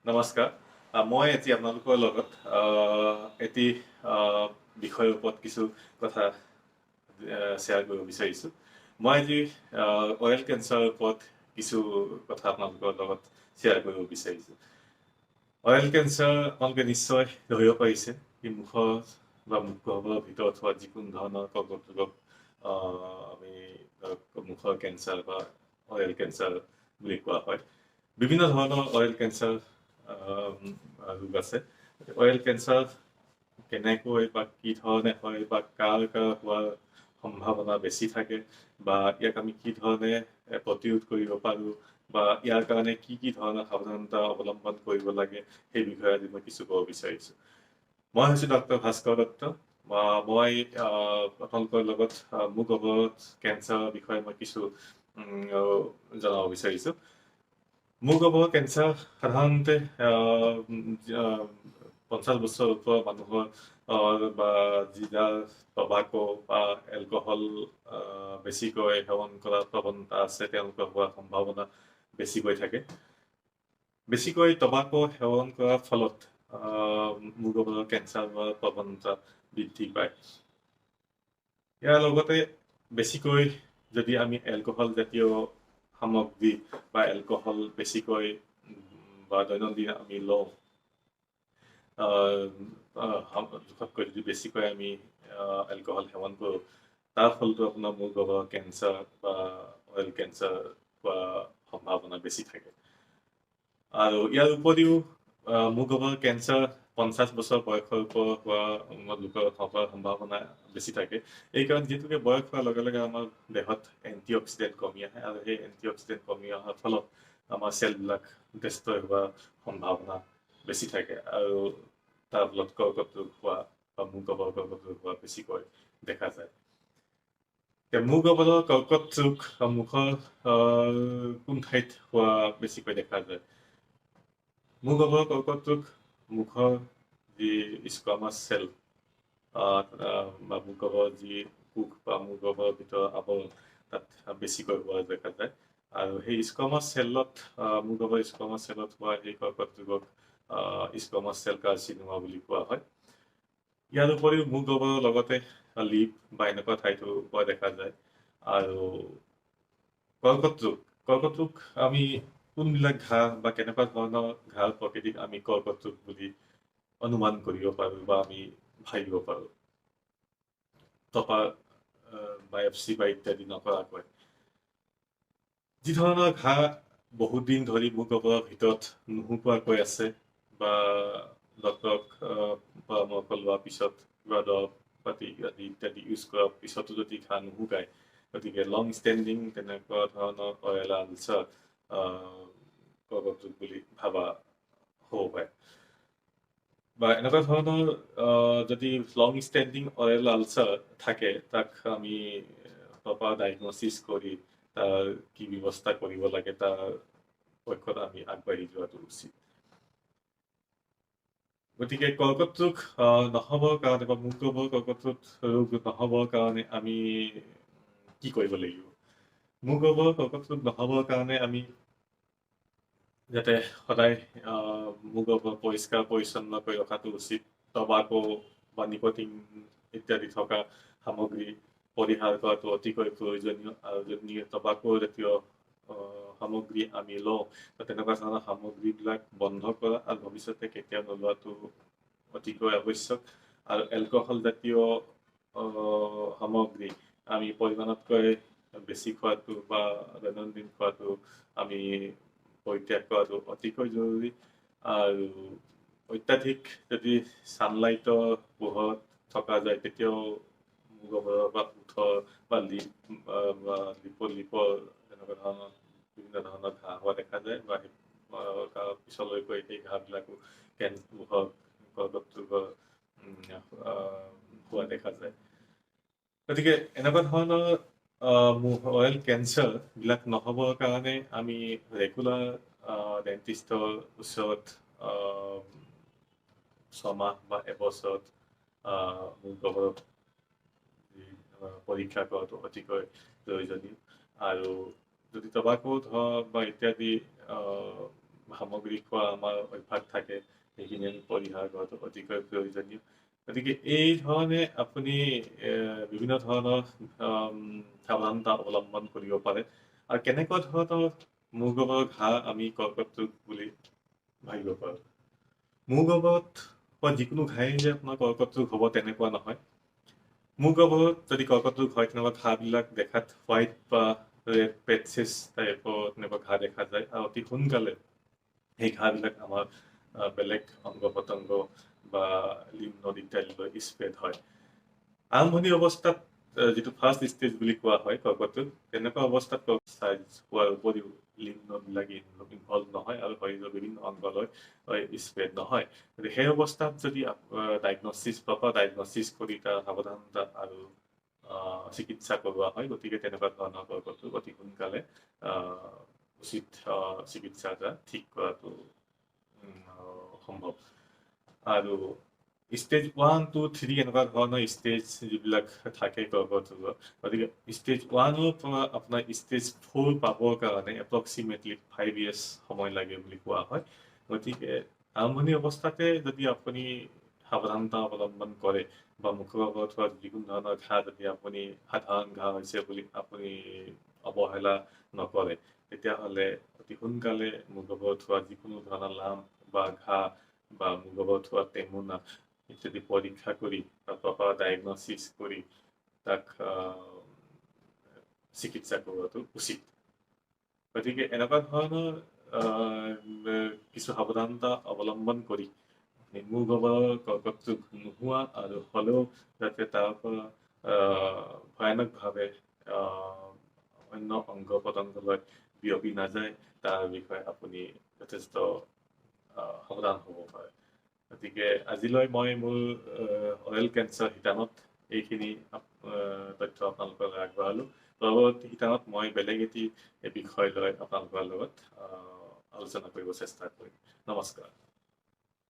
নমস্কাৰ মই এটি আপোনালোকৰ লগত এটি বিষয়ৰ ওপৰত কিছু কথা শ্বেয়াৰ কৰিব বিচাৰিছোঁ মই আজি অয়েল কেঞ্চাৰৰ ওপৰত কিছু কথা আপোনালোকৰ লগত শ্বেয়াৰ কৰিব বিচাৰিছোঁ অয়েল কেঞ্চাৰ আপোনালোকে নিশ্চয় ধৰিব পাৰিছে কি মুখৰ বা মুখগহ্বৰৰ ভিতৰত হোৱা যিকোনো ধৰণৰ কৰ্কট ৰোগক আমি মুখৰ কেঞ্চাৰ বা অয়েল কেঞ্চাৰ বুলি কোৱা হয় বিভিন্ন ধৰণৰ অয়েল কেঞ্চাৰ ৰোগ আছে অয়েল কেঞ্চাৰ কেনেকৈ বা কি ধৰণে হয় বা কাৰ হোৱাৰ সম্ভাৱনা বেছি থাকে বা ইয়াক আমি কি ধৰণে প্ৰতিৰোধ কৰিব পাৰোঁ বা ইয়াৰ কাৰণে কি কি ধৰণৰ সাৱধানতা অৱলম্বন কৰিব লাগে সেই বিষয়ে আজি মই কিছু ক'ব বিচাৰিছোঁ মই হৈছোঁ Dr.Vaskar দত্ত মই আপোনালোকৰ লগত মুখগহ্বৰৰ কেঞ্চাৰৰ বিষয়ে মই কিছু জনাব বিচাৰিছোঁ মুখগহ্বৰৰ কেঞ্চাৰ সাধাৰণতে 50 বছৰ ওপৰৰ মানুহৰ বা যিবিলাক টবাকো বা এলকহল বেছিকৈ সেৱন কৰাৰ প্ৰৱণতা আছে তেওঁলোকৰ হোৱাৰ সম্ভাৱনা বেছিকৈ থাকে বেছিকৈ টবাকো সেৱন কৰাৰ ফলত মুখগহ্বৰৰ কেঞ্চাৰ হোৱাৰ প্ৰৱণতা বৃদ্ধি পায় ইয়াৰ লগতে বেছিকৈ যদি আমি এলকহল জাতীয় সামগ্ৰী বা এলকহল বেছিকৈ বা দৈনন্দিন আমি লওঁ জোখতকৈ যদি বেছিকৈ আমি এলকহল সেৱন কৰোঁ তাৰ ফলতো আপোনাৰ মুখগহ্বৰৰ কেঞ্চাৰ বা অয়েল কেঞ্চাৰ হোৱাৰ সম্ভাৱনা বেছি থাকে আৰু ইয়াৰ উপৰিও মুখগহ্বৰৰ কেঞ্চাৰ 50 বছৰ বয়সৰ ওপৰত হোৱা লোকৰ হোৱাৰ সম্ভাৱনা বেছি থাকে এইকাৰণে যিহেতুকে বয়স হোৱাৰ লগে লগে আমাৰ দেহত এণ্টিঅক্সিডেণ্ট কমি আহে আৰু সেই এণ্টিঅক্সিডেণ্ট কমি অহাৰ ফলত আমাৰ চেলবিলাক ডেষ্ট্ৰয় হোৱাৰ সম্ভাৱনা বেছি থাকে আৰু তাৰ ফলত কৰ্কট ৰোগ হোৱা বা মুখগহ্বৰৰ কৰ্কট ৰোগ হোৱা বেছিকৈ দেখা যায় মুখগহ্বৰৰ কৰ্কট ৰোগ মুখৰ কোন ঠাইত হোৱা বেছিকৈ দেখা যায় মুখগহ্বৰৰ কৰ্কট ৰোগ মুখৰ যি স্কোৱামাছ চেল বা মুখগহ্বৰৰ যি কোষ বা মুখগহ্বৰৰ ভিতৰৰ আৱৰণ তাত বেছিকৈ হোৱা দেখা যায় আৰু সেই স্কোৱামাছ চেলত মুখগহ্বৰৰ স্কোৱামাছ চেলত হোৱা সেই কৰ্কট ৰোগক স্কোৱামাছ চেল কাৰ্চিনোমা বুলি কোৱা হয় ইয়াৰ উপৰিও মুখগহ্বৰৰ লগতে লিপ বা এনেকুৱা ঠাইতো হোৱা দেখা যায় আৰু কৰ্কট ৰোগ আমি কোনবিলাক ঘাঁ বা কেনেকুৱা ধৰণৰ ঘাঁৰ প্ৰকৃতিক আমি কৰ্কট ৰোগ বুলি অনুমান কৰিব পাৰোঁ বা আমি ভাবিব পাৰোঁ টপা বায়পসি বা ইত্যাদি নকৰাকৈ যি ধৰণৰ ঘাঁ বহুত দিন ধৰি মুখগহ্বৰৰ ভিতৰত নুশুকোৱাকৈ আছে বা ডক্তৰক পৰামৰ্শ লোৱাৰ পিছত কিবা দৰৱ পাতি আদি ইত্যাদি ইউজ কৰাৰ পিছতো যদি ঘাঁ নুশুকায় গতিকে লং ষ্টেণ্ডিং তেনেকুৱা ধৰণৰ অয়েল আলচাৰ কৰ্কট ৰোগ বুলি ভাবা হ'ব পাৰে বা এনেকুৱা ধৰণৰ যদি লং ষ্টেণ্ডিং অয়েল আলচাৰ থাকে তাক আমি প্ৰপাৰ ডায়েগনচিছ কৰি তাৰ কি ব্যৱস্থা কৰিব লাগে তাৰ পক্ষত আমি আগবাঢ়ি যোৱাটো উচিত গতিকে কৰ্কট ৰোগ নহ'বৰ কাৰণে বা মুখগহ্বৰৰ কৰ্কট ৰোগ নহ'বৰ কাৰণে আমি কি কৰিব লাগিব মুখগহ্বৰৰ কৰ্কট ৰোগ নহ'বৰ কাৰণে আমি যাতে সদায় মুখগহ্বৰ পৰিষ্কাৰ পৰিচ্ছন্ন কৰি ৰখাটো উচিত টবাকো বা নিকটিন ইত্যাদি থকা সামগ্ৰী পৰিহাৰ কৰাটো অতিকৈ প্ৰয়োজনীয় আৰু যদি টবাকো জাতীয় সামগ্ৰী আমি লওঁ তেনেকুৱা ধৰণৰ সামগ্ৰীবিলাক বন্ধ কৰা আৰু ভৱিষ্যতে কেতিয়াও নোলোৱাটো অতিকৈ আৱশ্যক আৰু এলকহল জাতীয় সামগ্ৰী আমি পৰিমাণতকৈ বেছি খোৱাটো বা দৈনন্দিন খোৱাটো আমি পৰিত্যাগ কৰাটো অতিকৈ জৰুৰী আৰু অত্যাধিক যদি ছানলাইটৰ পোহৰত থকা যায় তেতিয়াও মুখগহ্বৰৰ বা ওঠৰ বা লিপৰ এনেকুৱা ধৰণৰ বিভিন্ন ধৰণৰ ঘাঁ হোৱা দেখা যায় বা পিছলৈকৈ সেই ঘাঁবিলাকো মুখৰ কৰ্কট ৰোগৰ হোৱা দেখা যায় গতিকে এনেকুৱা ধৰণৰ অয়েল কেঞ্চাৰ বিলাক নহ'বৰ কাৰণে আমি ৰেগুলাৰ ডেণ্টিষ্টৰ ওচৰত 6 মাহ বা এবছৰত মুখগহ্বৰৰ পৰীক্ষা কৰাটো অতিকৈ প্ৰয়োজনীয় আৰু যদি টবাকো ধৰক বা ইত্যাদি সামগ্ৰী খোৱা আমাৰ অভ্যাস থাকে সেইখিনি আমি পৰিহাৰ কৰাটো অতিকৈ প্ৰয়োজনীয় গতিকে এই ধৰণে আপুনি বিভিন্ন ধৰণৰ সাৱধানতা অৱলম্বন কৰিব পাৰে আৰু কেনেকুৱা ধৰণৰ মূৰ গৰ্ভৰ ঘাঁ আমি কৰ্কট ৰোগ বুলি ভাবিব পাৰোঁ মূৰ গৰ্ভত বা যিকোনো ঘাঁই যে আপোনাৰ কৰ্কট ৰোগ হ'ব তেনেকুৱা নহয় মূৰ গৰ্ভত যদি কৰ্কট ৰোগ হয় তেনেকুৱা ঘাঁবিলাক দেখাত হোৱাইট বা ৰেড পেটচেছ টাইপৰ তেনেকুৱা ঘাঁ দেখা যায় আৰু অতি সোনকালে সেই ঘাঁবিলাক আমাৰ বেলেগ অংগ পতংগ বা লিম্ফ নদ ইত্যাদিলৈ স্প্ৰেড হয় আৰম্ভণি অৱস্থাত যিটো ফাৰ্ষ্ট ষ্টেজ বুলি কোৱা হয় কৰ্কট তেনেকুৱা অৱস্থাত চাইজ হোৱাৰ উপৰিও লিম্ফ নদবিলাক ইনভলভ নহয় আৰু শৰীৰৰ বিভিন্ন অংগলৈ স্প্ৰেড নহয় গতিকে সেই অৱস্থাত যদি প্ৰপাৰ ডায়েগনচিছ কৰি তাৰ সাৱধানতা আৰু চিকিৎসা কৰোৱা হয় গতিকে তেনেকুৱা ধৰণৰ কৰ্কট ৰোগ অতি সোনকালে উচিত চিকিৎসা এটা ঠিক কৰাটো সম্ভৱ আৰু ষ্টেজ 1, 2, 3 এনেকুৱা ধৰণৰ ষ্টেজ যিবিলাক থাকে কৰ্কট ৰোগৰ গতিকে ষ্টেজ 1ৰ পৰা আপোনাৰ ষ্টেজ 4 পাবৰ কাৰণে এপ্ৰক্সিমেটলি 5 years সময় লাগে বুলি কোৱা হয় গতিকে আৰম্ভণি অৱস্থাতে যদি আপুনি সাৱধানতা অৱলম্বন কৰে বা মুখৰ আগত হোৱা যিকোনো ধৰণৰ ঘাঁ যদি আপুনি সাধাৰণ ঘাঁ হৈছে বুলি আপুনি অৱহেলা নকৰে তেতিয়াহ'লে অতি সোনকালে মূৰ গৰ্ভত হোৱা যিকোনো ধৰণৰ লাম্প বা ঘাঁ বা মূৰ গৰ্ভত হোৱা টেমুনা ইত্যাদি পৰীক্ষা কৰি তাৰ প্ৰপাৰ ডায়েগনচিছ কৰি তাক চিকিৎসা কৰোৱাটো উচিত গতিকে এনেকুৱা ধৰণৰ কিছু সাৱধানতা অৱলম্বন কৰি মূৰ গৰ্ভৰ কৰ্কট ৰোগ নোহোৱা আৰু হ'লেও যাতে তাৰ পৰা ভয়ানকভাৱে অন্য অংগ পতংগলৈ বিয়পি নাযায় তাৰ বিষয়ে আপুনি যথেষ্ট সাৱধান হ'ব পাৰে গতিকে আজিলৈ মই মোৰ অৰেল কেঞ্চাৰ শিতানত এইখিনি তথ্য আপোনালোকলৈ আগবঢ়ালোঁ পৰৱৰ্তী শিতানত মই বেলেগ এটি বিষয় লৈ আপোনালোকৰ লগত আলোচনা কৰিব চেষ্টা কৰিম নমস্কাৰ